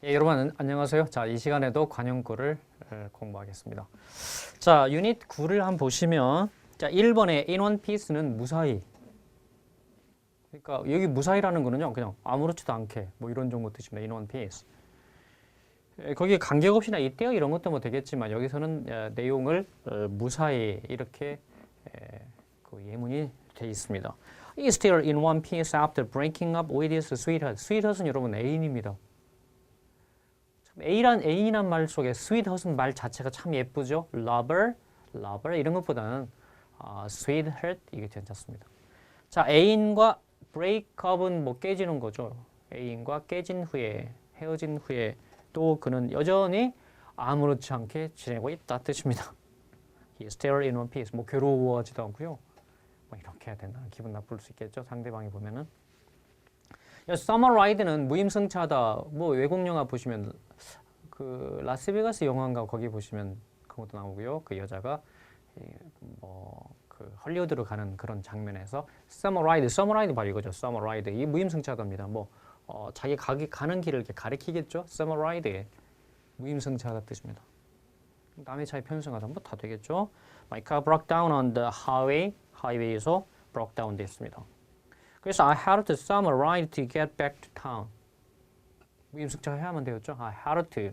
예, 여러분 안녕하세요. 자, 이 시간에도 관용구를 공부하겠습니다. 자, 유닛 9를 한번 보시면 자, 1번의 in one piece는 무사히. 그러니까 여기 무사히라는 거는요. 그냥 아무렇지도 않게 뭐 이런 정도 뜻입니다. in one piece. 거기에 관계없이나 이때요 이런 것도 뭐 되겠지만 여기서는 내용을 무사히 이렇게 그 예문이 돼 있습니다. Is still in one piece after breaking up with his sweetheart. sweetheart은 여러분 애인입니다. 애인이란 말 속에 sweetheart은 말 자체가 참 예쁘죠. lover 이런 것보다는 sweetheart 이게 괜찮습니다. 자, 애인과 break up은 뭐 깨지는 거죠. 애인과 깨진 후에 헤어진 후에 또 그는 여전히 아무렇지 않게 지내고 있다 뜻입니다. He is still in one piece. 뭐 괴로워하지도 않고요. 뭐 이렇게 해야 된다. 기분 나쁠 수 있겠죠. 상대방이 보면은. Summer Ride는 무임승차다. 뭐 외국 영화 보시면 그 라스베가스 영화인가 거기 보시면 그것도 나오고요. 그 여자가 뭐 그 헐리우드로 가는 그런 장면에서 Summer Ride 바로 이거죠. Summer Ride. 이 무임승차다입니다. 뭐 자기 가는 길을 이렇게 가리키겠죠. Summer Ride. 무임승차다 뜻입니다. 남의 차에 편승하다 뭐 다 되겠죠. My car broke down on the highway. 하이웨이에서 broke down 됐습니다. 그래서 I had to summer ride to get back to town. 무임승차 해야만 되었죠. I had to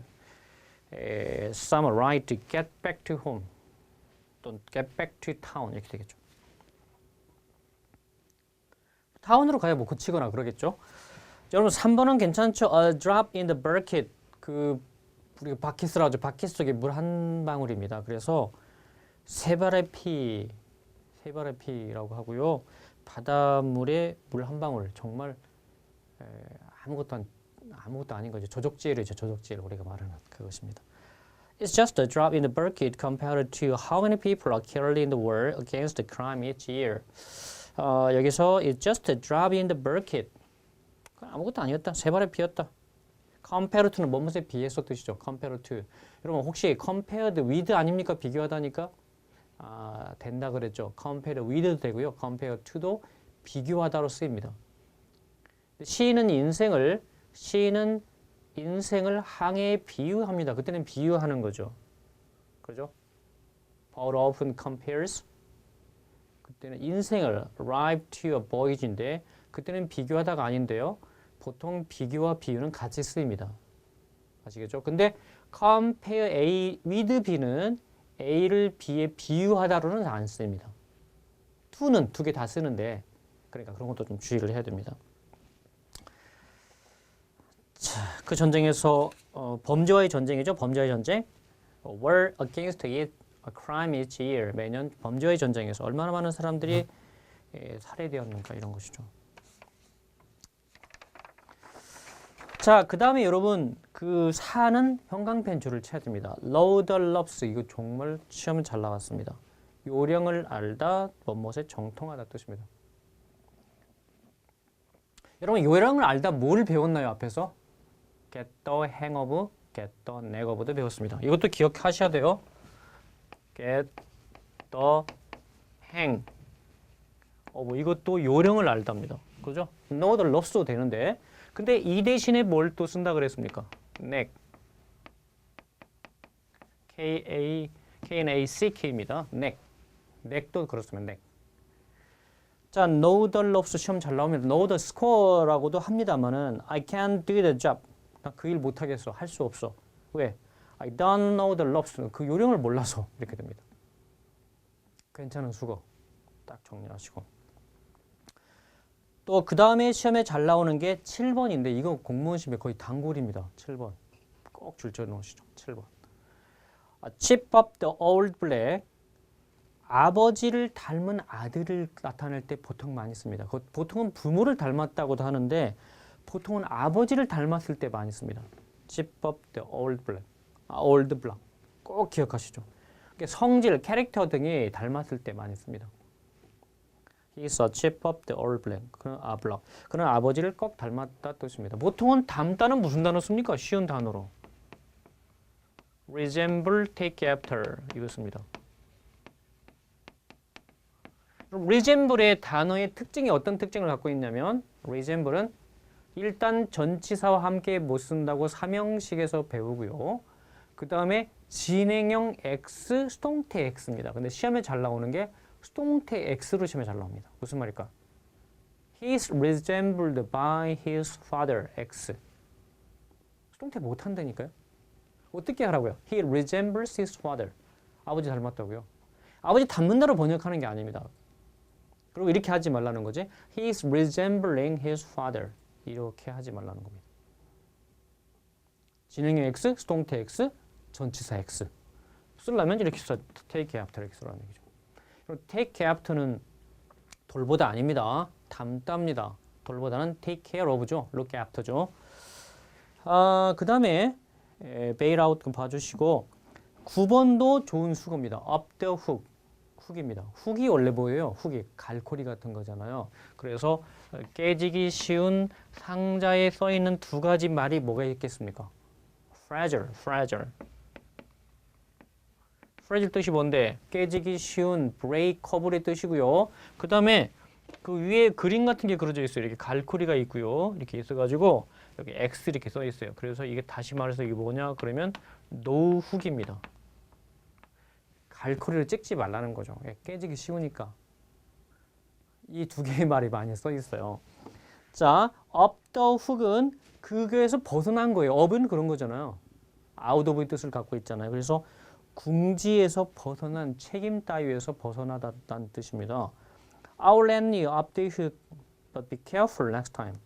summer ride to get back to home. 또 get back to town 이렇게 되겠죠. 타운으로 가야 뭐 고치거나 그러겠죠. 여러분 3번은 괜찮죠? A drop in the bucket. 그 우리가 바킷이라고 하죠. 바킷 속에 물 한 방울입니다. 그래서 세 발의 피라고 하고요. 바닷물에 물 한 방울 정말 아무것도 아닌 거죠. 조적지일이죠. 조적지일 우리가 말하는 그것입니다. It's just a drop in the bucket compared to how many people are killed in the war against the crime each year. 여기서 it's just a drop in the bucket. 아무것도 아니었다. 세 발의 피였다. compared to는 뭐뭐에 비해서 뜻이죠. compared to. 여러분 혹시 compared with 아닙니까? 비교하다니까? 된다 그랬죠. compare with도 되고요. compare to도 비교하다로 쓰입니다. 시인은 인생을 항해에 비유합니다. 그때는 비유하는 거죠. 그죠? Paul often compares. 그때는 인생을 life to a voyage인데 그때는 비교하다가 아닌데요. 보통 비교와 비유는 같이 쓰입니다. 아시겠죠? 근데 compare A with B는 A를 B에 비유하다로는 안 씁니다. to는 두 개 다 쓰는데 그러니까 그런 것도 좀 주의를 해야 됩니다. 자, 그 전쟁에서 범죄와의 전쟁이죠. 범죄와의 전쟁. War against it, a crime each year. 매년 범죄와의 전쟁에서 얼마나 많은 사람들이 살해되었는가 이런 것이죠. 자, 그 다음에 여러분 그 사는 형광펜 줄을 쳐야 됩니다. Loaderlops 이거 정말 시험은 잘 나왔습니다. 요령을 알다, 뭐뭇에 정통하다 뜻입니다. 여러분 요령을 알다 뭘 배웠나요 앞에서? Get the hang of, get the knack of도 배웠습니다. 이것도 기억하셔야 돼요. Get the hang of 이것도 요령을 알답니다. 그죠? Know the ropes도 되는데 근데 이 대신에 뭘 또 쓴다 그랬습니까? neck. K-N-A-C-K입니다. neck. neck도 그렇습니다. neck. 자, know the ropes 시험 잘 나오면 know the score라고도 합니다만은 I can't do the job. 나 그 일 못하겠어. 할 수 없어. 왜? I don't know the ropes. 그 요령을 몰라서 이렇게 됩니다. 괜찮은 수거. 딱 정리하시고. 또 그 다음에 시험에 잘 나오는 게 7번인데 이거 공무원 시험에 거의 단골입니다. 7번. 꼭 줄져 놓으시죠. 7번. Chip up the old black. 아버지를 닮은 아들을 나타낼 때 보통 많이 씁니다. 보통은 부모를 닮았다고도 하는데 보통은 아버지를 닮았을 때 많이 씁니다. Chip up the old black. old black. 꼭 기억하시죠. 성질, 캐릭터 등이 닮았을 때 많이 씁니다. He's a chip of the old black. 그는 아버지를 꼭 닮았다 뜻입니다. 보통은 닮다는 무슨 단어 씁니까? 쉬운 단어로. resemble, take after 이거 씁니다. resemble의 단어의 특징이 어떤 특징을 갖고 있냐면 resemble은 일단 전치사와 함께 못 쓴다고 삼형식에서 배우고요. 그 다음에 진행형 X, 수동태 X입니다. 근데 시험에 잘 나오는 게 수동태 X로 시험에 잘 나옵니다. 무슨 말일까? He is resembled by his father, X. 수동태 못한다니까요. 어떻게 하라고요? He resembles his father. 아버지 닮았다고요. 아버지 닮는다로 번역하는 게 아닙니다. 그리고 이렇게 하지 말라는 거지. He is resembling his father. 이렇게 하지 말라는 겁니다. 진행형 X, 수동태 X, 전치사 X. 쓰려면 이렇게 써. take after 이렇게 쓰라는 얘기죠. 그리고 take after는 돌보다 아닙니다. 담답니다. 돌보다는 take care of죠. look after죠. 그 다음에 bail out 좀 봐주시고 9번도 좋은 수거입니다. up the hook. 훅입니다. 훅이 원래 뭐예요? 훅이 갈고리 같은 거잖아요. 그래서 깨지기 쉬운 상자에 써 있는 두 가지 말이 뭐가 있겠습니까? fragile, fragile. fragile 뜻이 뭔데? 깨지기 쉬운, breakable의 뜻이고요. 그 다음에 그 위에 그림 같은 게 그려져 있어요. 이렇게 갈고리가 있고요. 이렇게 있어가지고 여기 X 이렇게 써 있어요. 그래서 이게 다시 말해서 이게 뭐냐? 그러면 no 훅입니다. 갈고리를 찍지 말라는 거죠. 깨지기 쉬우니까. 이 두 개의 말이 많이 써 있어요. 자, up the hook은 그거에서 벗어난 거예요. up은 그런 거잖아요. out of의 뜻을 갖고 있잖아요. 그래서 궁지에서 벗어난, 책임 따위에서 벗어나다는 뜻입니다. I'll let you up the hook, but be careful next time.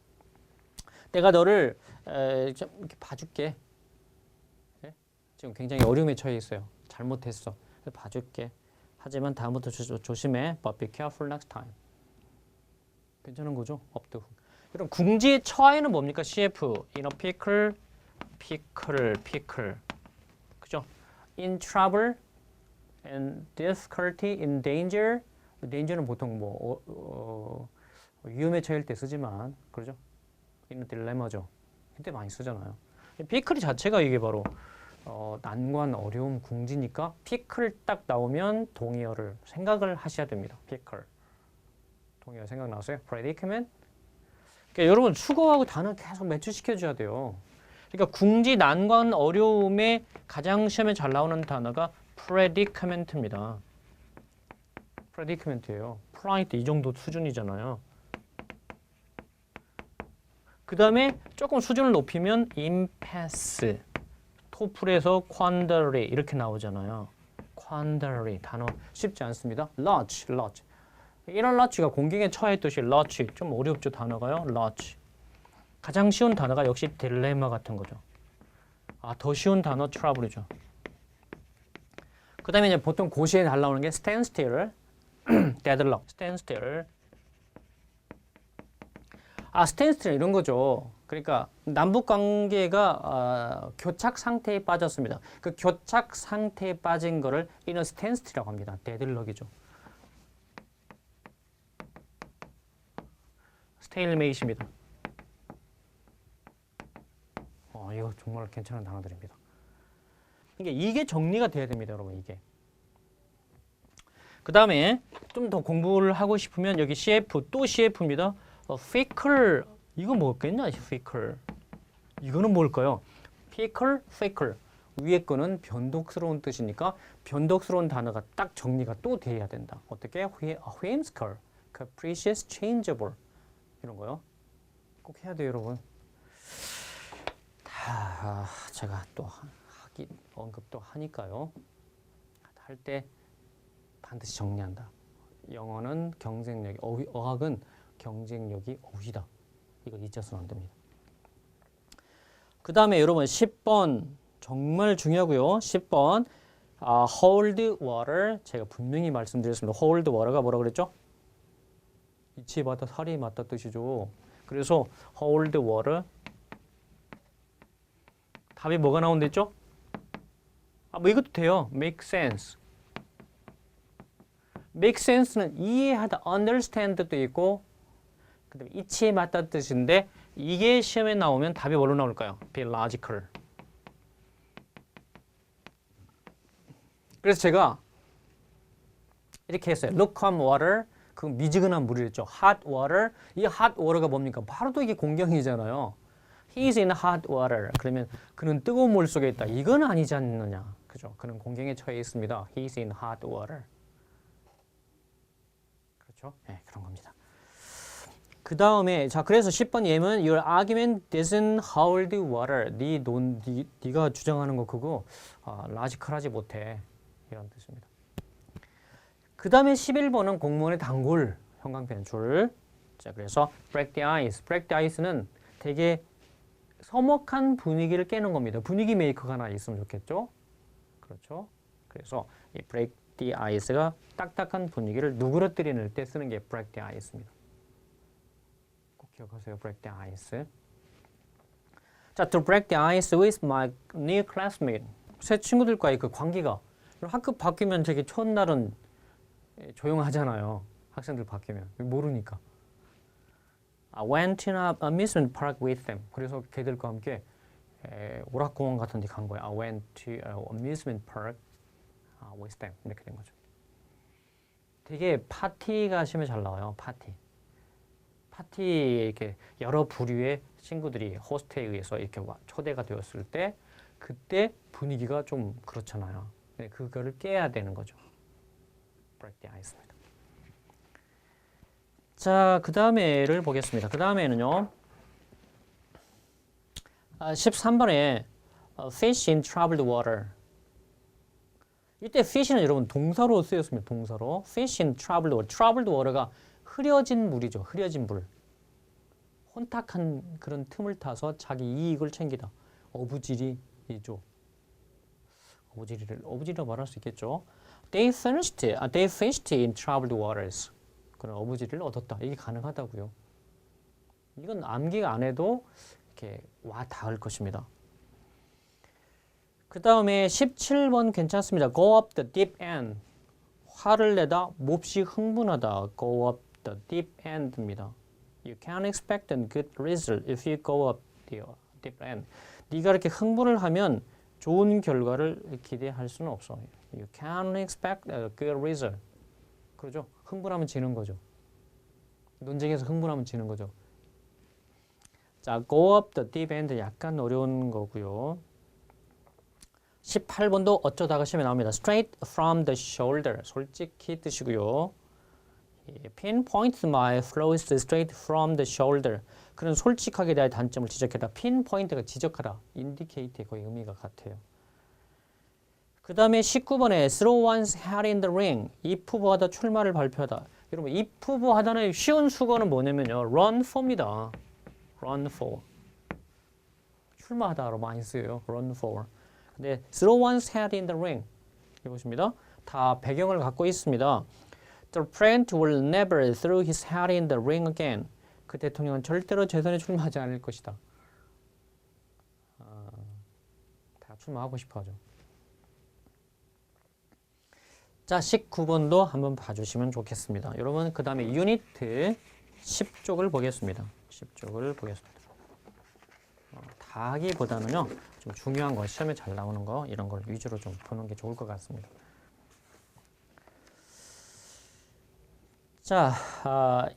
내가 너를 좀 이렇게 봐줄게. 네? 지금 굉장히 어려움에 처해 있어요. 잘못했어. 봐줄게. 하지만 다음부터 조심해. But be careful next time. 괜찮은 거죠? up the hook. 그럼 궁지의 처하에는 뭡니까? CF. In a pickle, pickle. 그죠? In trouble, and difficulty, in danger. danger는 보통 위험에 처할 때 쓰지만, 그러죠? in dilemma죠. 이때 많이 쓰잖아요. pickle 자체가 이게 바로 난관, 어려움, 궁지니까 피클 딱 나오면 동의어를 생각을 하셔야 됩니다. 피클. 동의어 생각 나왔어요? predicament. 그러니까 여러분 수거하고 단어 계속 매치시켜 줘야 돼요. 그러니까 궁지, 난관, 어려움에 가장 시험에 잘 나오는 단어가 predicament입니다. predicament예요. polite 이 정도 수준이잖아요. 그 다음에 조금 수준을 높이면 impasse. 토플에서 quandary 이렇게 나오잖아요. quandary 단어 쉽지 않습니다. lodge. 이런 lodge가 공경에 처해 뜻이 lodge. 좀 어렵죠 단어가요. lodge. 가장 쉬운 단어가 역시 딜레마 같은 거죠. 더 쉬운 단어 trouble이죠. 그 다음에 이제 보통 고시에 잘 나오는 게 stand still, deadlock, stand still. stand still 이런 거죠. 그러니까 남북 관계가 교착 상태에 빠졌습니다. 그 교착 상태에 빠진 거를 in a standstill이라고 합니다. 데들럭이죠. 스테일메이트입니다. 이거 정말 괜찮은 단어들입니다. 이게 정리가 돼야 됩니다, 여러분. 이게. 그 다음에 좀 더 공부를 하고 싶으면 여기 CF 또 CF입니다. fickle 이거 뭐겠냐? fickle. 이거는 뭘까요? fickle. 위에 거는 변덕스러운 뜻이니까 변덕스러운 단어가 딱 정리가 또 돼야 된다. 어떻게? whimsical, capricious, changeable 이런 거요. 꼭 해야 돼요, 여러분. 제가 또 언급도 하니까요. 할 때 반드시 정리한다. 영어는 경쟁력이, 어학은 경쟁력이 어휘다. 이거 잊어서는 안 됩니다. 그 다음에 여러분 10번 정말 중요하고요. 10번 hold water 제가 분명히 말씀드렸습니다. hold water가 뭐라 그랬죠? 이치에 맞다 살이 맞다 뜻이죠. 그래서 hold water 답이 뭐가 나온댔죠? 뭐 이것도 돼요. make sense. make sense는 이해하다 understand도 있고 그다음에 이치에 맞다 뜻인데 이게 시험에 나오면 답이 뭘로 나올까요? be logical. 그래서 제가 이렇게 했어요. look on water 그 미지근한 물이랬죠. hot water. 이 hot water가 뭡니까? 바로 또 이게 공경이잖아요. He's in hot water. 그러면 그는 뜨거운 물 속에 있다. 이건 아니지 않느냐. 그죠? 그는 공경에 처해 있습니다. He's in hot water. 그렇죠? 네, 그런 겁니다. 그 다음에 자 그래서 10번 예문 Your argument doesn't hold water. 네가 주장하는 거 그거 라지컬하지 못해. 이런 뜻입니다. 그 다음에 11번은 공무원의 단골 형광펜 줄. 자 그래서 break the ice. break the ice는 되게 서먹한 분위기를 깨는 겁니다. 분위기 메이커가 하나 있으면 좋겠죠? 그렇죠? 그래서 이 break the ice가 딱딱한 분위기를 누그러뜨리는 때 쓰는 게 break the ice입니다. 꼭 기억하세요. break the ice. 자, to break the ice with my new classmate. 새 친구들과의 그 관계가 학급 바뀌면 되게 첫날은 조용하잖아요. 학생들 바뀌면 모르니까. I went to an amusement park with them. 그래서 걔들과 함께 오락공원 같은 데 간 거예요. I went to an amusement park with them. 이렇게 된 거죠. 되게 파티가 시험에 잘 나와요. 파티에 이렇게 여러 부류의 친구들이 호스트에 의해서 이렇게 초대가 되었을 때 그때 분위기가 좀 그렇잖아요. 그거를 깨야 되는 거죠. break the ice입니다. 자, 그 다음에를 보겠습니다. 그 다음에는요. 13번에 fish in troubled water. 이때 fish는 여러분 동사로 쓰였습니다. 동사로. fish in troubled water. troubled water가 흐려진 물이죠. 흐려진 물. 혼탁한 그런 틈을 타서 자기 이익을 챙기다. 어부지리이죠. 어부지리라고 말할 수 있겠죠. They fished in troubled waters. 그런 어부지리를 얻었다. 이게 가능하다고요. 이건 암기가 안 해도 이렇게 와 닿을 것입니다. 그 다음에 17번 괜찮습니다. Go up the deep end. 화를 내다, 몹시 흥분하다. Go up the deep end입니다. You can't expect a good result if you go up the deep end. 네가 이렇게 흥분을 하면 좋은 결과를 기대할 수는 없어. You can't expect a good result. 그렇죠? 흥분하면 지는 거죠. 논쟁에서 흥분하면 지는 거죠. 자, go up the deep end 약간 어려운 거고요. 18번도 어쩌다가 시험에 나옵니다. Straight from the shoulder. 솔직히 뜻이고요. Pinpoint my flaws straight from the shoulder. 그는 솔직하게 나의 단점을 지적하다. Pinpoint가 지적하다. Indicate의 거의 의미가 같아요. 그 다음에 19번에 throw one's hat in the ring. if 후보하다 출마를 발표하다. 여러분 if 후보하다는 쉬운 수거는 뭐냐면요. run for입니다. run for. 출마하다로 많이 쓰여요. run for. 근데 throw one's hat in the ring. 이거 보십니다. 다 배경을 갖고 있습니다. The president will never throw his hat in the ring again. 그 대통령은 절대로 재선에 출마하지 않을 것이다. 다 출마하고 싶어 하죠. 자, 19번도 한번 봐주시면 좋겠습니다. 여러분, 그 다음에 유니트 10쪽을 보겠습니다. 10쪽을 보겠습니다. 다 하기보다는요, 좀 중요한 거, 시험에 잘 나오는 거, 이런 걸 위주로 좀 보는 게 좋을 것 같습니다. 자,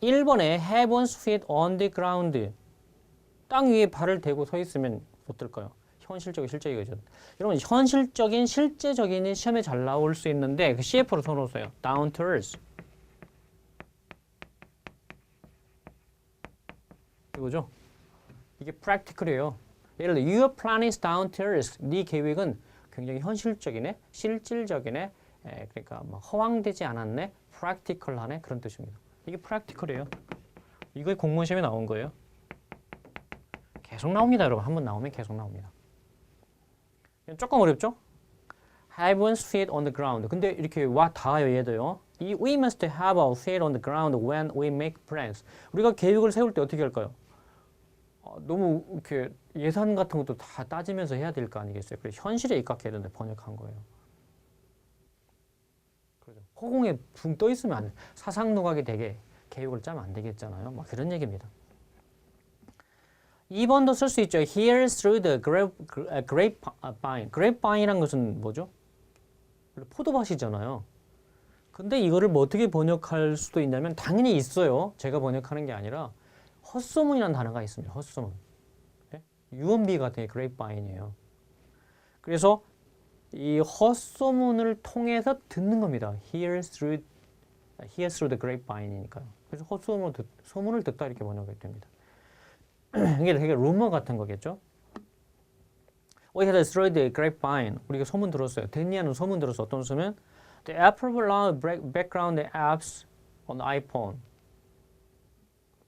1번에 have one's feet on the ground. 땅 위에 발을 대고 서 있으면 어떨까요? 현실적인 실제이죠. 여러분 현실적인 실제적인 시험에 잘 나올 수 있는데 그 CF로 써놓으세요. Down to earth. 이거죠. 이게 practical이에요. 예를 들어 your plan is down to earth. 네 계획은 굉장히 현실적이네, 실질적이네. 그러니까 막 허황되지 않았네, practical하네 그런 뜻입니다. 이게 practical이에요. 이거 공무원 시험에 나온 거예요. 계속 나옵니다, 여러분. 한번 나오면 계속 나옵니다. 조금 어렵죠? Have one's feet on the ground. 근데 이렇게 와 닿아요, 얘도요. We must have our feet on the ground when we make plans. 우리가 계획을 세울 때 어떻게 할까요? 너무 이렇게 예산 같은 것도 다 따지면서 해야 될 거 아니겠어요? 그래서 현실에 입각해야 되는데 번역한 거예요. 그렇죠. 허공에 붕 떠 있으면 안 돼. 사상누각이 되게 계획을 짜면 안 되겠잖아요. 막 그런 얘기입니다. 2번도 쓸 수 있죠. Here through the grapevine. grapevine이란 것은 뭐죠? 포도밭이잖아요. 근데 이거를 뭐 어떻게 번역할 수도 있냐면 당연히 있어요. 제가 번역하는 게 아니라 헛소문이라는 단어가 있습니다. 헛소문. 네? 유언비 같은 게 그레이프바인이에요. 그래서 이 헛소문을 통해서 듣는 겁니다. Hear through the grapevine이니까요. 그래서 소문을 듣다 이렇게 번역이 됩니다. 이게 되게 루머 같은 거겠죠. We had through the grapevine. 우리가 소문 들었어요. 데니아는 소문 들었어. 어떤 소문? The Apple will allow background apps on iPhone.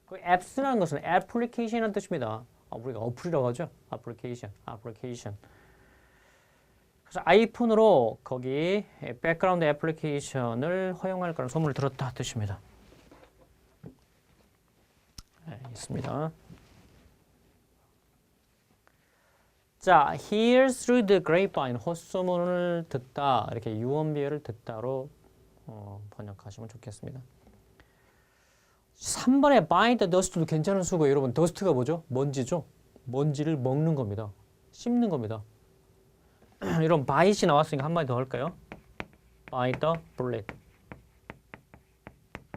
그 apps라는 것은 application이라는 뜻입니다. 우리가 어플이라고 하죠. application. 그래서 아이폰으로 거기 백그라운드 애플리케이션을 허용할 거라는 소문을 들었다 뜻입니다. 네, 있습니다. 자, hear through the grapevine, 헛소문을 듣다, 이렇게 유언비어를 듣다로 번역하시면 좋겠습니다. 3번에 bite the dust도 괜찮은 수고. 여러분, dust가 뭐죠? 먼지죠? 먼지를 먹는 겁니다. 씹는 겁니다. 이런 bite이 나왔으니까 한 마디 더 할까요? bite the bullet.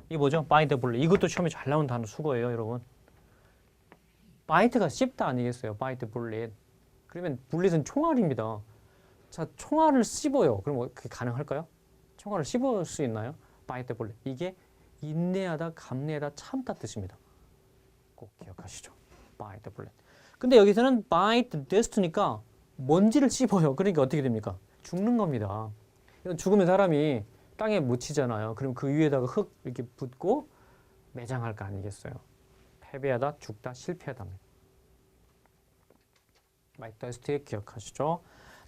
이게 뭐죠? bite the bullet. 이것도 시험에 잘 나온 단어 수고예요, 여러분. bite가 씹다 아니겠어요? bite the bullet. 그러면 bullet은 총알입니다. 자, 총알을 씹어요. 그럼 그게 가능할까요? 총알을 씹을 수 있나요? bite the bullet. 이게 인내하다, 감내하다, 참다 뜻입니다. 꼭 기억하시죠. bite the bullet. 근데 여기서는 bite the dust니까 먼지를 씹어요. 그러니까 어떻게 됩니까? 죽는 겁니다. 죽으면 사람이 땅에 묻히잖아요. 그럼 그 위에다가 흙 이렇게 붓고 매장할 거 아니겠어요? 패배하다, 죽다, 실패하다입니다. bite the dust 기억하시죠?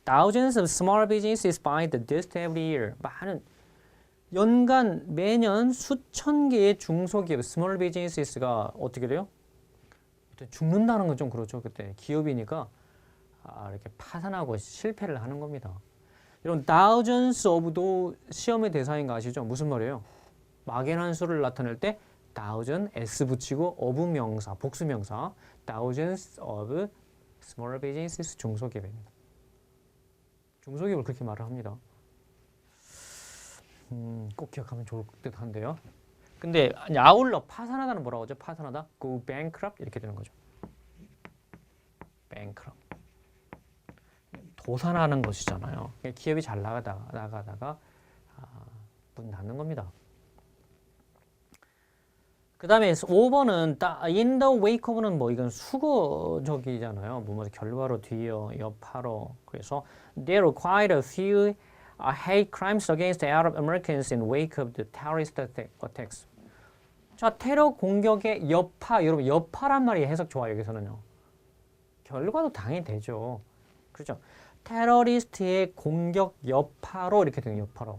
Thousands of small businesses bite the dust every year. 많은 연간 매년 수천 개의 중소기업 small business가 어떻게 돼요? 죽는다는 건 좀 그렇죠. 그때 기업이니까 이렇게 파산하고 실패를 하는 겁니다. 이런 thousands of도 시험의 대상인 거 아시죠? 무슨 말이에요? 막연한 수를 나타낼 때 thousand, s 붙이고 of 명사, 복수 명사 thousands of small businesses 중소기업입니다. 중소기업을 그렇게 말을 합니다. 꼭 기억하면 좋을 듯 한데요. 근데 아울러 파산하다는 뭐라고 하죠? 파산하다? go bankrupt 이렇게 되는 거죠. bankrupt. 도산하는 것이잖아요. 기업이 잘 나가다가 문 닫는 겁니다. 그 다음에 5번은 in the wake of는 뭐 이건 수거적이잖아요. 뭐 결과로 뒤이어 여파로. 그래서 there were quite a few hate crimes against Arab Americans in wake of the terrorist attacks. 자, 테러 공격의 여파. 여러분 여파란 말이 해석 좋아요. 여기서는요. 결과도 당연히 되죠. 그렇죠? 테러리스트의 공격 여파로 이렇게 되는 여파로.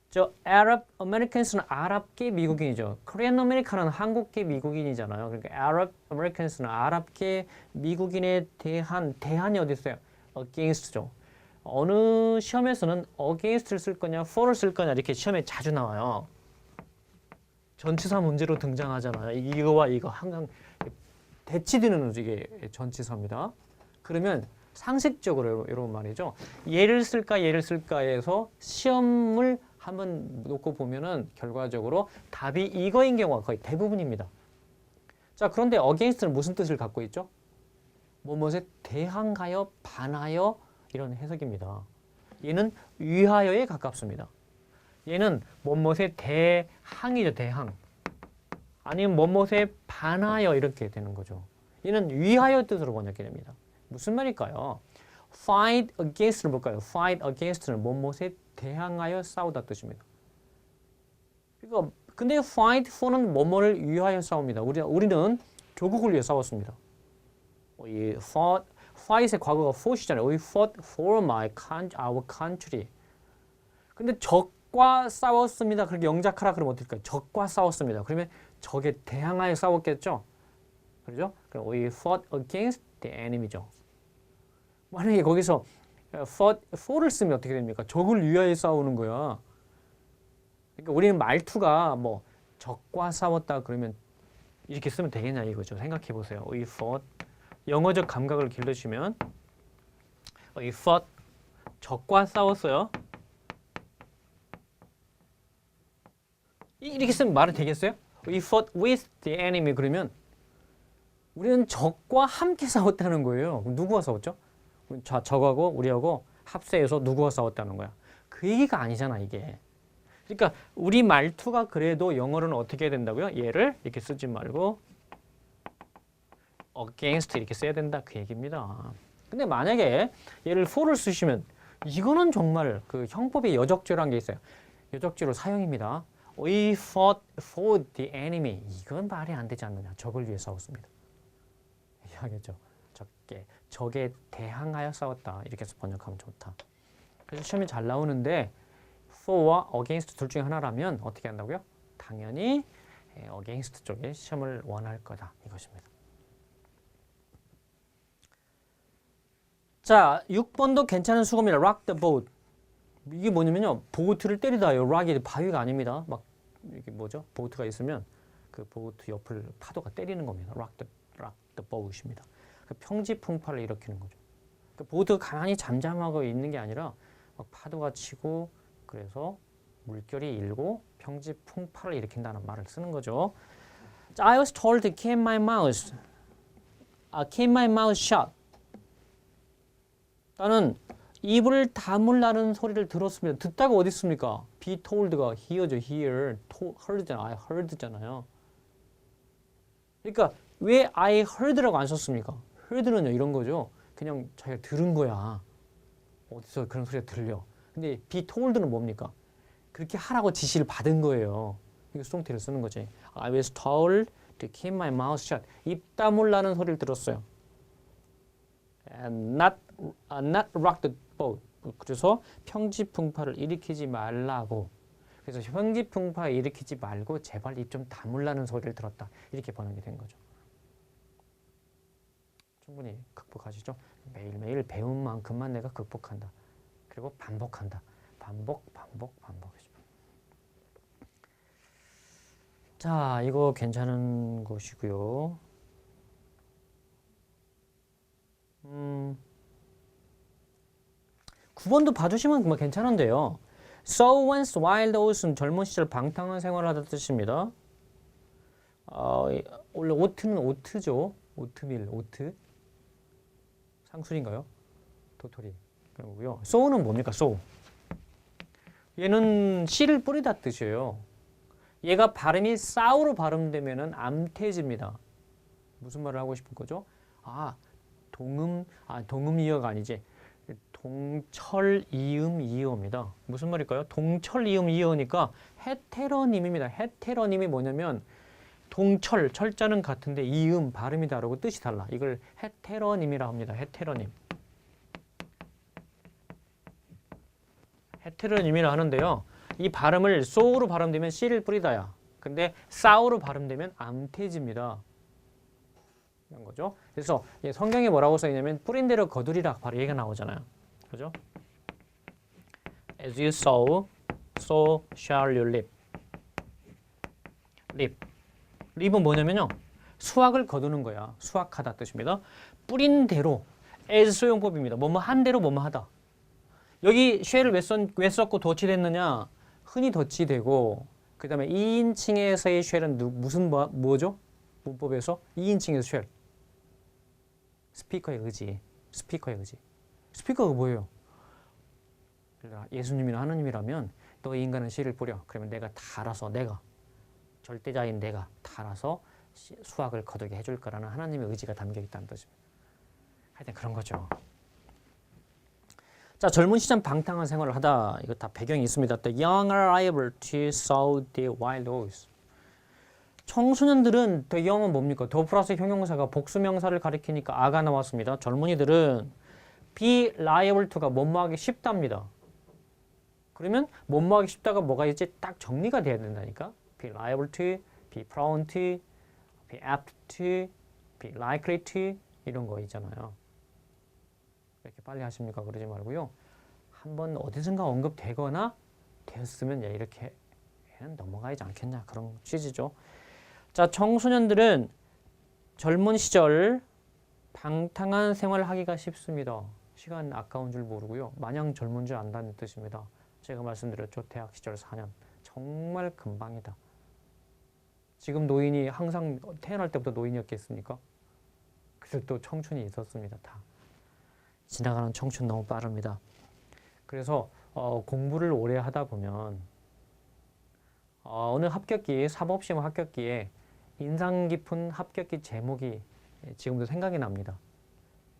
저 Arab Americans는 아랍계 미국인이죠. Korean American은 한국계 미국인이잖아요. 그러니까 Arab Americans는 아랍계 미국인에 대한 대한이 어디 있어요? Against죠. 어느 시험에서는 against를 쓸 거냐, for를 쓸 거냐 이렇게 시험에 자주 나와요. 전치사 문제로 등장하잖아요. 이거와 이거 항상 대치되는 이게 전치사입니다. 그러면 상식적으로 이런 말이죠. 얘를 쓸까 해서 시험을 한번 놓고 보면은 결과적으로 답이 이거인 경우가 거의 대부분입니다. 자, 그런데 against는 무슨 뜻을 갖고 있죠? 뭐뭐에 대항하여, 반하여 이런 해석입니다. 얘는 위하여에 가깝습니다. 얘는 뭐뭐에 대항이죠, 대항. 아니면 뭐뭐에 반하여 이렇게 되는 거죠. 얘는 위하여 뜻으로 번역이 됩니다. 무슨 말일까요? fight against를 볼까요? fight against는 뭐뭐에 대항하여 싸우다 뜻입니다. 그러니까 근데 fight for는 뭐뭐를 위하여 싸웁니다. 우리는 조국을 위해 싸웠습니다. 이 fight의 과거가 fought이잖아요. We fought for our country. 근데 적과 싸웠습니다. 그렇게 영작하라 그러면 어떨까요? 적과 싸웠습니다. 그러면 적에 대항하여 싸웠겠죠? 그렇죠? 그럼 we fought against the enemy죠. 만약에 거기서 for를 쓰면 어떻게 됩니까? 적을 위하여 싸우는 거야. 그러니까 우리는 말투가 뭐 적과 싸웠다 그러면 이렇게 쓰면 되겠냐 이거죠. 생각해 보세요. We fought. 영어적 감각을 길러주시면 we fought. 적과 싸웠어요. 이렇게 쓰면 말이 되겠어요? We fought with the enemy 그러면 우리는 적과 함께 싸웠다는 거예요. 누구와 싸웠죠? 적하고 우리하고 합세해서 누구와 싸웠다는 거야. 그 얘기가 아니잖아 이게. 그러니까 우리 말투가 그래도 영어로는 어떻게 해야 된다고요? 얘를 이렇게 쓰지 말고 against 이렇게 써야 된다 그 얘기입니다. 근데 만약에 얘를 for를 쓰시면 이거는 정말 그 형법에 여적죄라는 게 있어요. 여적죄로 사형입니다. We fought for the enemy. 이건 말이 안 되지 않느냐. 적을 위해 싸웠습니다. 이해하겠죠? 적에 대항하여 싸웠다. 이렇게 해서 번역하면 좋다. 그래서 시험이 잘 나오는데 for와 against 둘 중에 하나라면 어떻게 한다고요? 당연히 against 쪽에 시험을 원할 거다. 이것입니다. 자, 6번도 괜찮은 수고입니다. rock the boat. 이게 뭐냐면요. 보트를 때리다요. rock이 바위가 아닙니다. 막 이게 뭐죠? 보트가 있으면 그 보트 옆을 파도가 때리는 겁니다. rock the boat입니다. 그 평지풍파를 일으키는 거죠. 그 보트가 가만히 잠잠하고 있는 게 아니라 막 파도가 치고 그래서 물결이 일고 평지풍파를 일으킨다는 말을 쓰는 거죠. 자, I was told to keep my mouth shut. 나는 입을 다물라는 소리를 들었습니다. 듣다가 어디 있습니까? be told가 hear죠. hear. heard잖아. I heard잖아요. 그러니까 왜 I heard라고 안 썼습니까? heard는요 이런 거죠. 그냥 자기가 들은 거야. 어디서 그런 소리가 들려. 근데 be told는 뭡니까? 그렇게 하라고 지시를 받은 거예요. 이거 수동태를 쓰는 거지. I was told to keep my mouth shut. 입 다물라는 소리를 들었어요. And not rock the boat. 그래서 평지풍파를 일으키지 말라고. 그래서 평지풍파 일으키지 말고 제발 입 좀 다물라는 소리를 들었다. 이렇게 번역이 된 거죠. 충분히 극복하시죠? 매일매일 배운 만큼만 내가 극복한다. 그리고 반복한다. 반복이죠. 자, 이거 괜찮은 것이고요. 9번도 봐주시면 정말 괜찮은데요. So once while those 젊은 시절 방탕한 생활을 하던 뜻입니다. 원래 오트는 오트죠. 오트밀, 오트. 상술인가요? 도토리. 그러고요. so는 뭡니까? so. 얘는 씨를 뿌리다 뜻이에요. 얘가 발음이 싸우로 발음되면은 암태지입니다. 무슨 말을 하고 싶은 거죠? 동음이어가 아니지. 동철이음이어입니다. 무슨 말일까요? 동철이음이어니까 헤테러님입니다. 헤테러님이 뭐냐면 동철, 철자는 같은데 이음, 발음이 다르고 뜻이 달라. 이걸 헤테러님이라 합니다. 헤테러님. 헤테러님이라 하는데요. 이 발음을 소우로 발음되면 씨를 뿌리다야. 근데 싸우로 발음되면 암태지입니다. 이런 거죠. 그래서 성경에 뭐라고 써있냐면 뿌린 대로 거두리라 바로 얘기가 나오잖아요. 그죠? As you sow, so shall you reap. reap은 뭐냐면요. 수확을 거두는 거야. 수확하다 뜻입니다. 뿌린 대로 as 소용법입니다. 뭐뭐 한 대로 뭐뭐 하다. 여기 shall을 왜 썼고 도치됐느냐? 흔히 도치되고 그 다음에 2인칭에서의 shall은 무슨 뭐죠? 문법에서 2인칭에서 shall. 스피커의 의지. 스피커가 뭐예요? 예수님이나 하느님이라면 너 인간은 씨를 뿌려. 그러면 내가 다 알아서 절대자인 내가 다 알아서 수확을 거두게 해줄 거라는 하나님의 의지가 담겨 있다는 뜻입니다. 하여튼 그런 거죠. 자, 젊은 시절 방탕한 생활을 하다. 이거 다 배경이 있습니다. The young are liable to sow the wild oats. 청소년들은 the young은 뭡니까? 더 플러스 형용사가 복수명사를 가리키니까 아가 나왔습니다. 젊은이들은 be liable to가 뭐뭐하기 쉽답니다. 그러면 뭐뭐하기 쉽다가 뭐가 있지? 딱 정리가 돼야 된다니까. be liable to, be prone to, be apt to, be likely to 이런 거 있잖아요. 이렇게 빨리 하십니까? 그러지 말고요. 한번 어디선가 언급되거나 되었으면 이렇게 넘어가지 않겠냐 그런 취지죠. 자, 청소년들은 젊은 시절 방탕한 생활을 하기가 쉽습니다. 시간 아까운 줄 모르고요. 마냥 젊은 줄 안다는 뜻입니다. 제가 말씀드렸죠. 대학 시절 4년. 정말 금방이다. 지금 노인이 항상 태어날 때부터 노인이었겠습니까? 그래서 또 청춘이 있었습니다. 다. 지나가는 청춘 너무 빠릅니다. 그래서 공부를 오래 하다 보면 어느 합격기, 사법시험 합격기에 인상 깊은 합격기 제목이 지금도 생각이 납니다.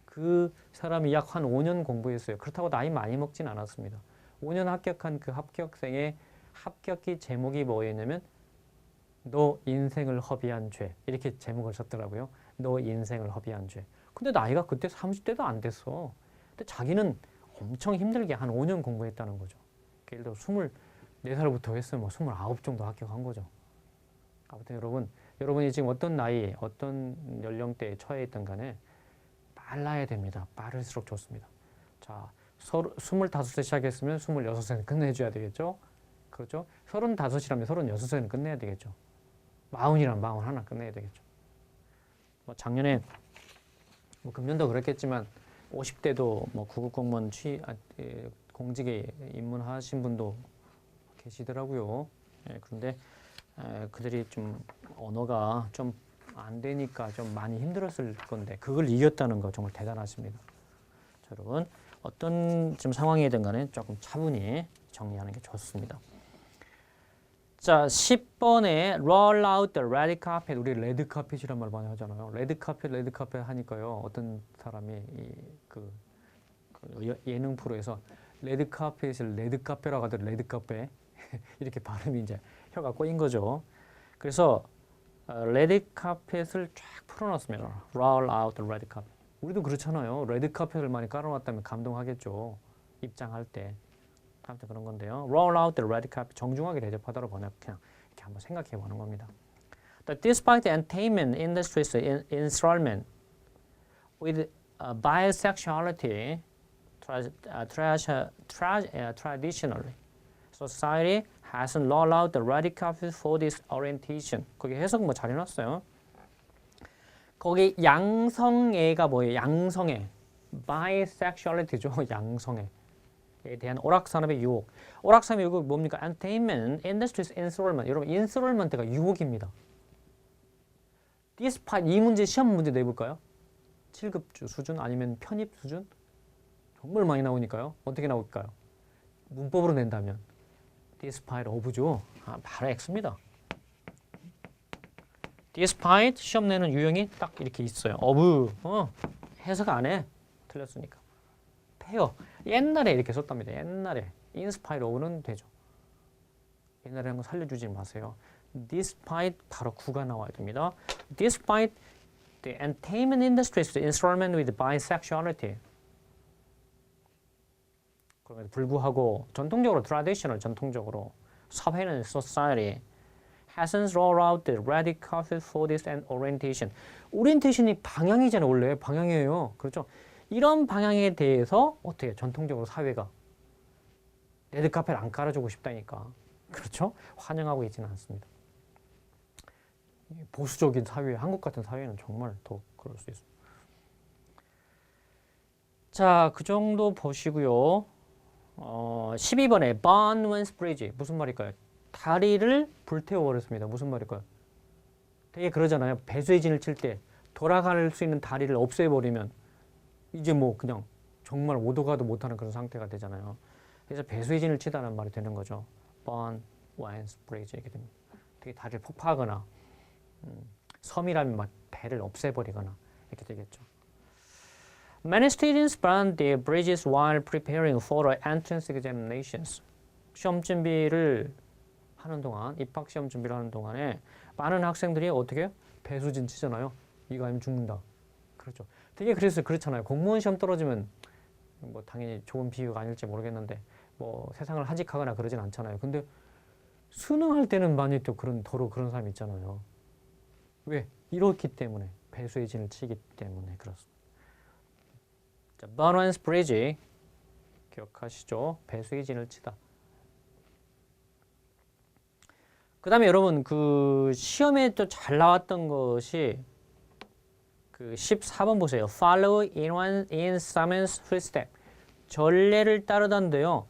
그 사람이 약 한 5년 공부했어요. 그렇다고 나이 많이 먹진 않았습니다. 5년 합격한 그 합격생의 합격기 제목이 뭐였냐면 너 인생을 허비한 죄, 이렇게 제목을 썼더라고요. 너 인생을 허비한 죄. 근데 나이가 그때 30대도 안 됐어. 근데 자기는 엄청 힘들게 한 5년 공부했다는 거죠. 예를 들어 24살부터 했으면 뭐 29 정도 합격한 거죠. 아무튼 여러분이 지금 어떤 나이에 어떤 연령대에 처해 있든 간에 빨라야 됩니다. 빠를수록 좋습니다. 자, 25세 시작했으면 26세는 끝내줘야 되겠죠. 그렇죠? 35이라면 36세는 끝내야 되겠죠. 40이라면 41 끝내야 되겠죠. 뭐 작년에 뭐 금년도 그랬겠지만 50대도 뭐 구급 공무원 공직에 입문하신 분도 계시더라고요. 예, 그런데 그들이 좀 언어가 좀 안 되니까 좀 많이 힘들었을 건데 그걸 이겼다는 거 정말 대단하십니다. 자, 여러분 어떤 지금 상황이든 간에 조금 차분히 정리하는 게 좋습니다. 자, 10번에 roll out the red carpet. 우리 레드 카펫이란 말 많이 하잖아요. 레드 카펫 하니까요. 어떤 사람이 그 예능 프로에서 레드 카펫을 레드 카페라고 하더라도 레드 카페 이렇게 발음이 이제 혀가 꼬인 거죠. 그래서 레드 카펫을 쫙 풀어놨습니다. roll out the red carpet. 우리도 그렇잖아요. 레드 카펫을 많이 깔아놨다면 감동하겠죠. 입장할 때. 아무튼 그런 건데요. Roll out the red carpet. 정중하게 대접하도록 그냥 이렇게 한번 생각해 보는 겁니다. Despite the entertainment industry's enthrallment with bisexuality traditionally, society hasn't rolled out the red carpet for this orientation. 거기 해석 뭐 잘 해놨어요. 거기 양성애가 뭐예요? 양성애. bisexuality죠. 양성애. 에 대한 오락산업의 유혹. 오락산업의 유혹이 뭡니까? Entertainment, Industry's enthrallment. 여러분, enthrallment가 유혹입니다. Despite 이 문제 시험 문제 내볼까요? 7급 수준 아니면 편입 수준? 정말 많이 나오니까요. 어떻게 나올까요? 문법으로 낸다면 Despite of죠. 바로 X입니다. Despite 시험 내는 유형이 딱 이렇게 있어요. of. 해석 안 해. 틀렸으니까. 페어. 옛날에 이렇게 썼답니다. 옛날에. 인스파이트 of는 되죠. 옛날에 한거 살려주지 마세요. Despite 바로 9가 나와야 됩니다. Despite the entertainment industry's enthrallment with bisexuality. 그럼에도 불구하고 전통적으로 전통적으로 사회는 society hasn't rolled out the red carpet for this orientation. 오리엔테이션이 방향이잖아요. 원래 방향이에요. 그렇죠? 이런 방향에 대해서 어떻게 전통적으로 사회가 레드카펫 안 깔아주고 싶다니까. 그렇죠? 환영하고 있지는 않습니다. 보수적인 사회, 한국 같은 사회는 정말 더 그럴 수 있습니다. 자, 그 정도 보시고요. 12번에 burn one's bridge. 무슨 말일까요? 다리를 불태워버렸습니다. 무슨 말일까요? 되게 그러잖아요. 배수의 진을 칠 때 돌아갈 수 있는 다리를 없애버리면 이제 뭐 그냥 정말 오도 가도 못하는 그런 상태가 되잖아요. 그래서 배수의 진을 치다는 말이 되는 거죠. burn one's bridge 이렇게 됩니다. 되게 다리를 폭파하거나 섬이라면 막 배를 없애버리거나 이렇게 되겠죠. Many students burn their bridges while preparing for entrance examinations. 시험 준비를 하는 동안, 입학 시험 준비를 하는 동안에 많은 학생들이 어떻게 해요? 배수진 치잖아요. 이거 아니면 죽는다. 그렇죠. 되게 그래서 그렇잖아요. 공무원 시험 떨어지면 뭐 당연히 좋은 비유가 아닐지 모르겠는데 뭐 세상을 하직하거나 그러진 않잖아요. 근데 수능할 때는 많이 또 더러 그런 사람이 있잖아요. 왜? 이렇기 때문에 배수의 진을 치기 때문에 그렇습니다. 자, burn one's bridge 기억하시죠? 배수의 진을 치다. 그 다음에 여러분 그 시험에 또 잘 나왔던 것이 그 14번 보세요. Follow in someone's footstep. 전례를 따르다인데요.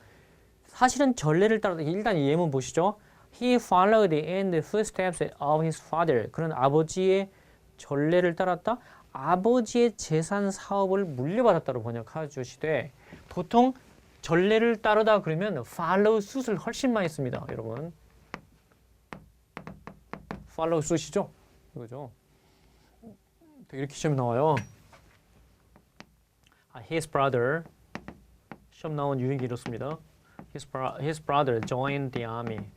사실은 전례를 따르다 일단 이 예문 보시죠. He followed in the footsteps of his father. 그는 아버지의 전례를 따랐다. 아버지의 재산 사업을 물려받았다로 번역하시되 보통 전례를 따르다 그러면 follow suit을 훨씬 많이 씁니다. 여러분. follow suit이죠? 이거죠. 이렇게 시험에 나와요. His brother. 시험 나온 유형이 이렇습니다. His brother joined the army.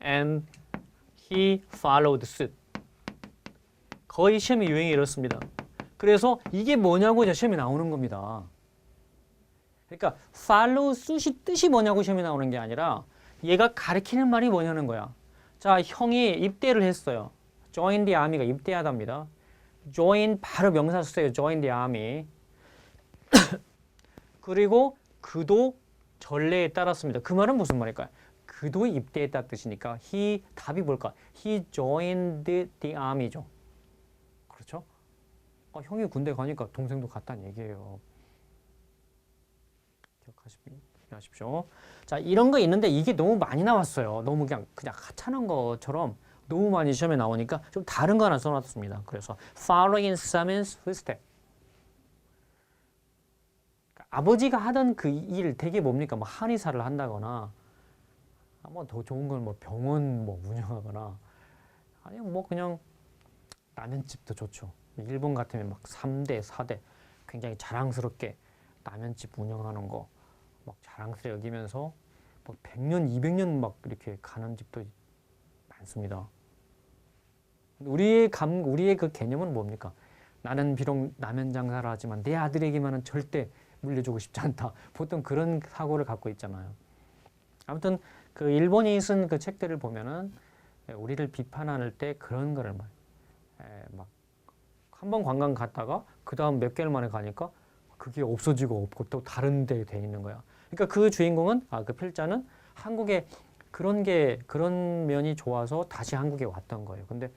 And he followed suit. 거의 시험의 유형이 이렇습니다. 그래서 이게 뭐냐고 시험에 나오는 겁니다. 그러니까 follow suit이 뜻이 뭐냐고 시험에 나오는 게 아니라 얘가 가리키는 말이 뭐냐는 거야. 자, 형이 입대를 했어요. join the army가 입대하답니다. join 바로 명사 쓰세요. join the army. 그리고 그도 전례에 따랐습니다. 그 말은 무슨 말일까요? 그도 입대했다 뜻이니까 he 답이 뭘까? He joined the army죠. 그렇죠? 형이 군대 가니까 동생도 갔다는 얘기예요. 기억하십시오. 자, 이런 거 있는데 이게 너무 많이 나왔어요. 너무 그냥 하찮은 것처럼 너무 많이 시험에 나오니까 좀 다른 거 하나 써놨습니다. 그래서 following Simon's footsteps. 그러니까 아버지가 하던 그 일 되게 뭡니까? 뭐 한의사를 한다거나 뭐 더 좋은 건 뭐 병원 뭐 운영하거나 아니면 뭐 그냥 라면집도 좋죠. 일본 같으면 막 3대, 4대 굉장히 자랑스럽게 라면집 운영하는 거 막 자랑스레 여기면서 뭐 100년, 200년 막 이렇게 가는 집도 많습니다. 우리의 그 개념은 뭡니까? 나는 비록 라면 장사를 하지만 내 아들에게만은 절대 물려주고 싶지 않다. 보통 그런 사고를 갖고 있잖아요. 아무튼 그 일본이 쓴 그 책들을 보면은 우리를 비판할 때 그런 거를 막 한 번 관광 갔다가 그 다음 몇 개월 만에 가니까 그게 없어지고 없고 또 다른 데 돼 있는 거야. 그러니까 그 주인공은 그 필자는 한국에 그런 면이 좋아서 다시 한국에 왔던 거예요. 근데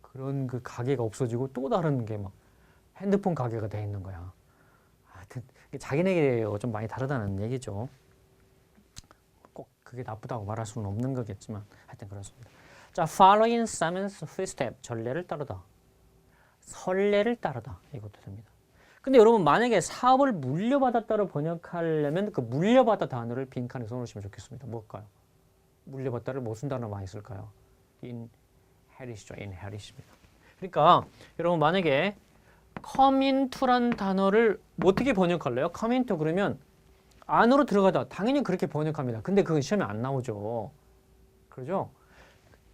그런 그 가게가 없어지고 또 다른 게 막 핸드폰 가게가 돼 있는 거야. 하여튼 자기네게 좀 많이 다르다는 얘기죠. 꼭 그게 나쁘다고 말할 수는 없는 거겠지만 하여튼 그렇습니다. 자, following Simon's footsteps, 전례를 따르다. 선례를 따르다. 이것도 됩니다. 근데 여러분 만약에 사업을 물려받았다로 번역하려면 그 물려받다 단어를 빈칸에 써놓으시면 좋겠습니다. 뭘까요? 물려받다를 무슨 단어 많이 쓸까요? inherit이죠. inherit입니다. 그러니까 여러분 만약에 come into란 단어를 어떻게 번역할래요? come into 그러면 안으로 들어가다. 당연히 그렇게 번역합니다. 근데 그건 시험에 안 나오죠. 그러죠?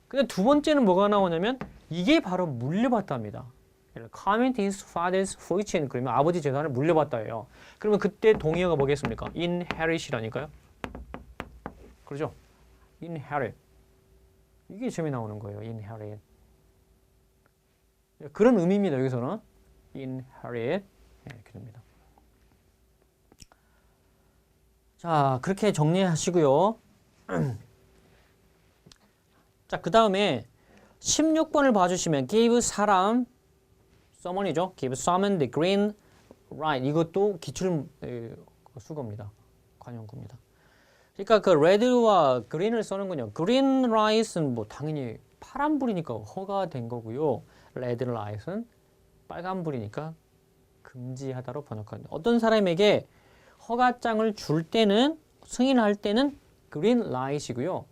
근데 두 번째는 뭐가 나오냐면 이게 바로 물려받다입니다. come into his father's fortune 그러면 아버지 재산을 물려받다예요. 그러면 그때 동의어가 뭐겠습니까? inherit이라니까요. 그러죠? inherit. 이게 시험에 나오는 거예요. inherit. 그런 의미입니다. 여기서는 inherit. 이렇게 됩니다. 자, 그렇게 정리하시고요. 자, 그 다음에 16번을 봐주시면 give 사람 someone이죠. give someone the green light. 이것도 기출 수거입니다. 관용구입니다. 그러니까 그 red와 green을 써는군요. green light은 뭐 당연히 파란불이니까 허가된 거고요. red light은 빨간불이니까 금지하다로 번역합니다. 어떤 사람에게 허가장을 줄 때는 승인할 때는 green light이고요.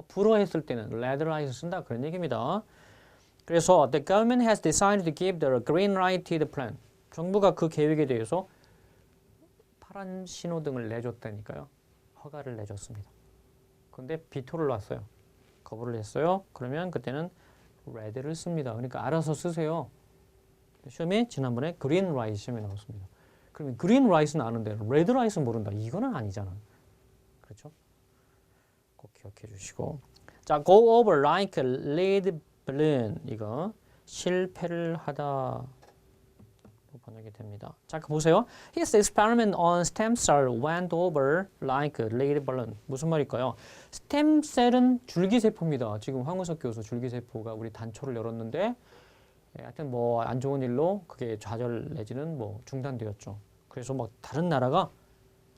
불허했을 때는 red light을 쓴다 그런 얘기입니다. 그래서 the government has decided to give the green light to the plan. 정부가 그 계획에 대해서 파란 신호등을 내줬다니까요. 허가를 내줬습니다. 근데 비토를 놨어요. 거부를 했어요. 그러면 그때는 red를 씁니다. 그러니까 알아서 쓰세요. 시험에 지난번에 green light 시험에 나왔습니다. 그러면 green light은 아는데 red light은 모른다. 이거는 아니잖아. 그렇죠? 꼭 기억해 주시고. 자, go over like a lead balloon. 이거 실패를 하다 번역이 됩니다. 자, 보세요. His experiment on stem cell went over like a lead balloon. 무슨 말일까요? 스템셀은 줄기세포입니다. 지금 황우석 교수 줄기세포가 우리 단초를 열었는데 하여튼 뭐 안 좋은 일로 그게 좌절 내지는 뭐 중단되었죠. 그래서 막 다른 나라가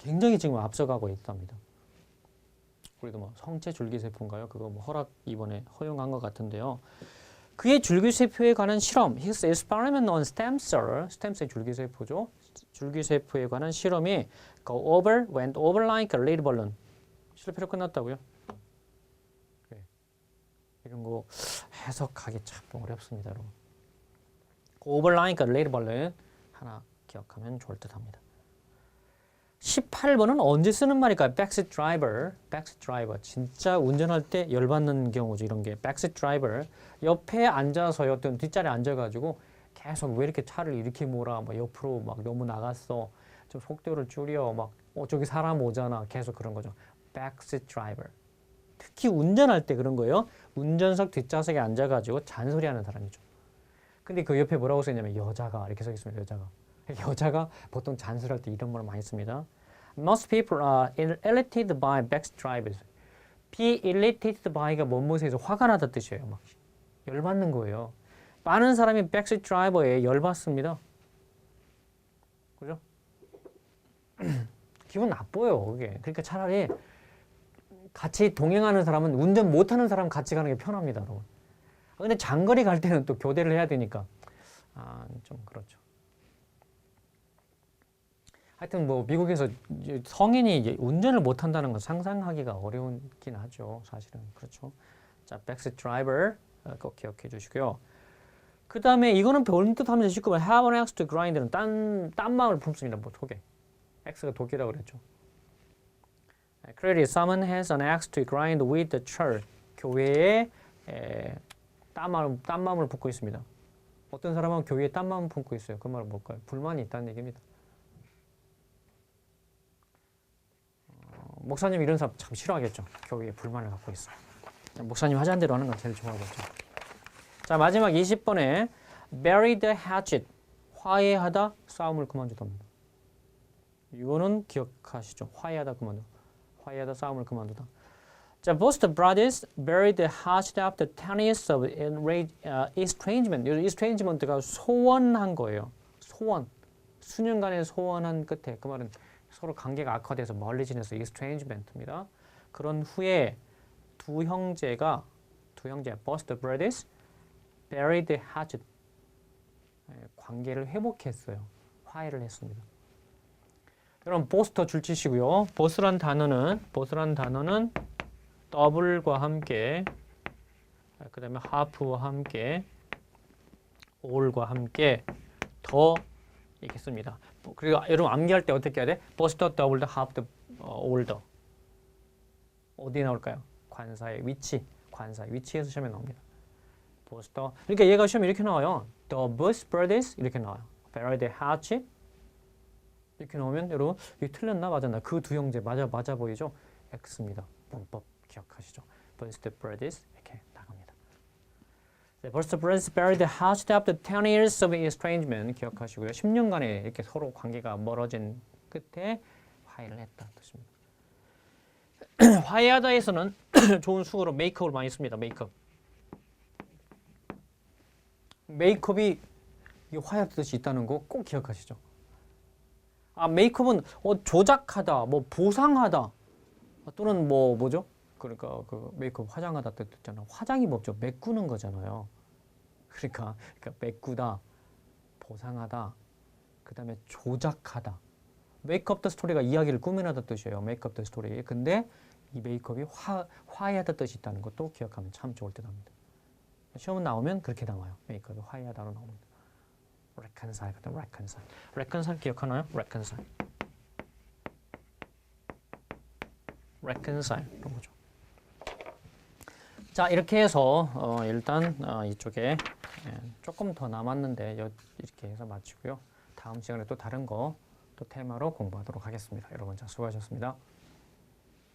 굉장히 지금 앞서가고 있답니다. 우리도 뭐 성체 줄기세포인가요? 그거 뭐 허락 이번에 허용한 것 같은데요. 그의 줄기세포에 관한 실험, his experiment on stem cell, 스템셀 줄기세포죠. 줄기세포에 관한 실험이 went over like a lead balloon. 실패로 끝났다고요? 네. 이런 거 해석하기 참 어렵습니다, 여러분. over like a lead balloon 하나 기억하면 좋을 듯합니다. 18번은 언제 쓰는 말일까요? backseat driver, backseat driver. 진짜 운전할 때 열받는 경우죠. 이런 게 backseat driver. 옆에 앉아서요. 어떤 뒷자리에 앉아가지고 계속 왜 이렇게 차를 이렇게 몰아? 막 옆으로 막 너무 나갔어. 좀 속도를 줄여. 막 저기 사람 오잖아. 계속 그런 거죠. backseat driver. 특히 운전할 때 그런 거예요. 운전석 뒷좌석에 앉아가지고 잔소리하는 사람이죠. 근데 그 옆에 뭐라고 써있냐면 여자가 이렇게 써 있습니다. 여자가 보통 잔소리할 때 이런 말 많이 씁니다. Most people are irritated by backseat drivers. Be irritated by가 뭐뭐에서 화가 나다 뜻이에요. 막 열받는 거예요. 많은 사람이 backseat driver에 열받습니다. 그죠? 기분 나빠요, 그게. 그러니까 차라리 같이 동행하는 사람은 운전 못하는 사람 같이 가는 게 편합니다, 여러분. 근데 장거리 갈 때는 또 교대를 해야 되니까 좀 그렇죠. 하여튼 뭐 미국에서 성인이 운전을 못한다는 건 상상하기가 어려운긴 하죠, 사실은. 그렇죠. 자, backseat driver 꼭 기억해 주시고요. 그 다음에 이거는 본인 뜻하면서 쉽고 have an axe to grind는 딴 마음을 품습니다. 뭐 독일. x가 독이라고 그랬죠. Clearly, someone has an axe to grind with the church. 교회에 딴 마음을 품고 있습니다. 어떤 사람은 교회에 딴 마음을 품고 있어요. 그 말은 뭘까요? 불만이 있다는 얘기입니다. 목사님 이런 사람 참 싫어하겠죠. 교회에 불만을 갖고 있어요. 목사님 하자는 대로 하는 건 제일 좋아하겠죠. 자, 마지막 20번에 bury the hatchet. 화해하다, 싸움을 그만두답니다. 이거는 기억하시죠? 화해하다, 그만두다. 화해하다, 싸움을 그만두다. 자, both the brothers buried the hatchet after 10 years of estrangement. estrangement가 소원한 거예요. 소원. 수년간의 소원한 끝에, 그 말은 서로 관계가 악화돼서 멀리 지내서 estrangement입니다. 그런 후에 두 형제, both the brothers buried the hatchet. 관계를 회복했어요. 화해를 했습니다. 여러분 보스터 줄치시고요. 보스란 단어는 더블과 함께, 그 다음에 하프와 함께, all과 함께 더 이렇게 씁니다. 그리고 여러분 암기할 때 어떻게 해야 돼? 보스터, 더블, 하프, 올더. 어디 나올까요? 관사의 위치에서 시험에 나옵니다. 보스터. 그러니까 얘가 시험에 이렇게 나와요. The both brothers 이렇게 나와요. bury the hatchet 이렇게 나오면 여러분 이게 틀렸나 맞았나? 그 두 형제 맞아 보이죠? X입니다. 문법 기억하시죠? Both the brothers 이렇게 나갑니다. Both the brothers buried the hatchet after 10 years of estrangement 기억하시고요. 10년간의 이렇게 서로 관계가 멀어진 끝에 화해를 했다 뜻입니다. 화해하다에서는 좋은 수어로 makeup을 많이 씁니다. 메이크업이 화해할 뜻이 있다는 거 꼭 기억하시죠. 메이크업은 조작하다, 뭐 보상하다, 또는 뭐죠? 그러니까 그 메이크업 화장하다 뜻 있잖아요. 화장이 뭐죠? 메꾸는 거잖아요. 그러니까 메꾸다, 보상하다, 그 다음에 조작하다. 메이크업 더 스토리가 이야기를 꾸며내다 뜻이에요. 메이크업 더 스토리. 근데 이 메이크업이 화해하다 뜻이 있다는 것도 기억하면 참 좋을 듯합니다. 시험 나오면 그렇게 나와요. 메이크업이 화해하다로 나옵니다. reconcile 같은 reconcile 기억하나요? reconcile 이런 거죠. 자, 이렇게 해서 일단 이쪽에 조금 더 남았는데 이렇게 해서 마치고요. 다음 시간에 또 다른 거 또 테마로 공부하도록 하겠습니다. 여러분 자 수고하셨습니다.